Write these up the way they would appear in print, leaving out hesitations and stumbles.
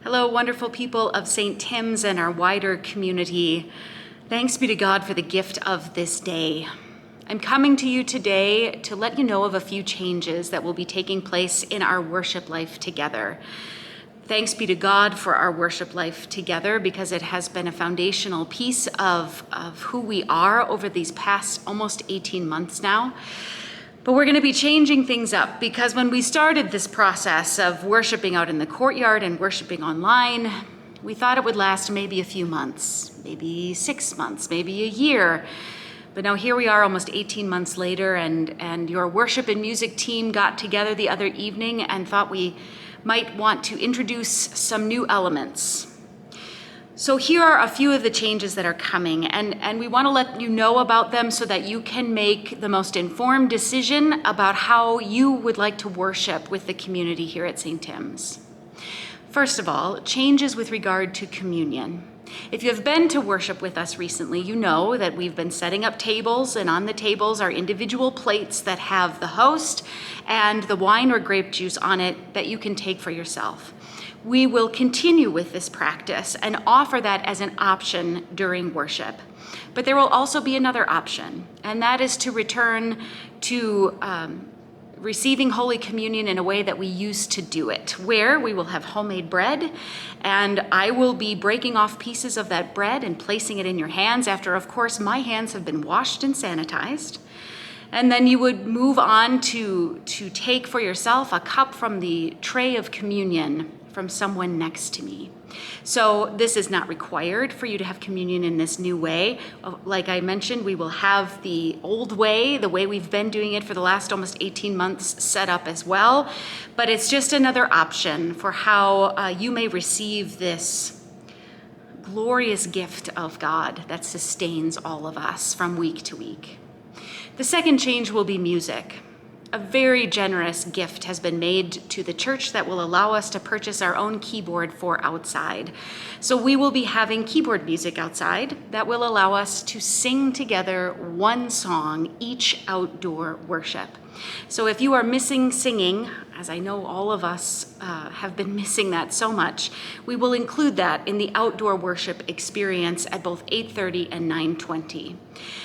Hello, wonderful people of St. Tim's and our wider community. Thanks be to God for the gift of this day. I'm coming to you today to let you know of a few changes that will be taking place in our worship life together. Thanks be to God for our worship life together, because it has been a foundational piece of who we are over these past almost 18 months now. But we're going to be changing things up, because when we started this process of worshiping out in the courtyard and worshiping online, we thought it would last maybe a few months, maybe 6 months, maybe a year. But now here we are almost 18 months later, and your worship and music team got together the other evening and thought we might want to introduce some new elements. So here are a few of the changes that are coming, and we want to let you know about them so that you can make the most informed decision about how you would like to worship with the community here at St. Tim's. First of all, changes with regard to communion. If you have been to worship with us recently, you know that we've been setting up tables, and on the tables are individual plates that have the host and the wine or grape juice on it that you can take for yourself. We will continue with this practice and offer that as an option during worship. But there will also be another option, and that is to return to receiving Holy Communion in a way that we used to do it, where we will have homemade bread, and I will be breaking off pieces of that bread and placing it in your hands after, of course, my hands have been washed and sanitized. And then you would move on to take for yourself a cup from the tray of communion from someone next to me. So this is not required for you to have communion in this new way. Like I mentioned, we will have the old way, the way we've been doing it for the last almost 18 months, set up as well. But it's just another option for how you may receive this glorious gift of God that sustains all of us from week to week. The second change will be music. A very generous gift has been made to the church that will allow us to purchase our own keyboard for outside. So we will be having keyboard music outside that will allow us to sing together one song each outdoor worship. So if you are missing singing, as I know all of us have been missing that so much, we will include that in the outdoor worship experience at both 8:30 and 9:20.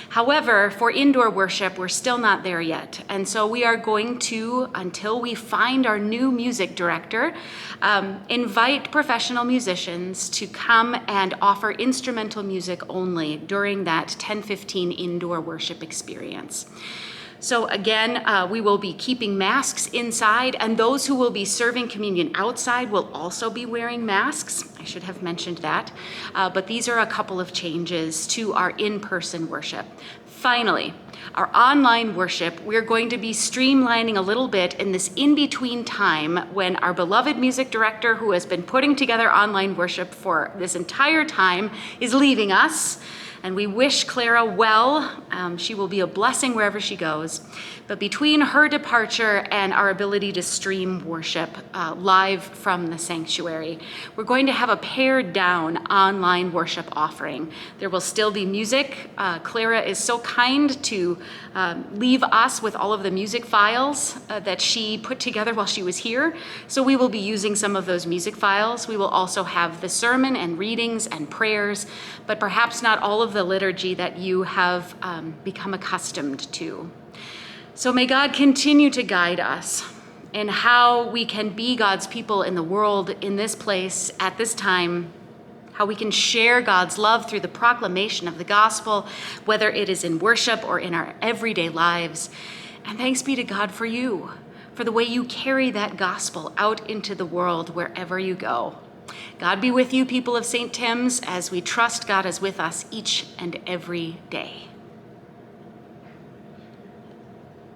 However, for indoor worship, we're still not there yet. And so we are going to, until we find our new music director, invite professional musicians to come and offer instrumental music only during that 10:15 indoor worship experience. So again, we will be keeping masks inside, and those who will be serving communion outside will also be wearing masks. I should have mentioned that. But these are a couple of changes to our in-person worship. Finally, our online worship, we're going to be streamlining a little bit in this in-between time when our beloved music director, who has been putting together online worship for this entire time, is leaving us. And we wish Clara well. She will be a blessing wherever she goes. But between her departure and our ability to stream worship live from the sanctuary, we're going to have a pared down online worship offering. There will still be music. Clara is so kind to leave us with all of the music files that she put together while she was here. So we will be using some of those music files. We will also have the sermon and readings and prayers, but perhaps not all of the liturgy that you have become accustomed to. So may God continue to guide us in how we can be God's people in the world, in this place, at this time, how we can share God's love through the proclamation of the gospel, whether it is in worship or in our everyday lives. And thanks be to God for you, for the way you carry that gospel out into the world wherever you go. God be with you, people of St. Tim's, as we trust God is with us each and every day.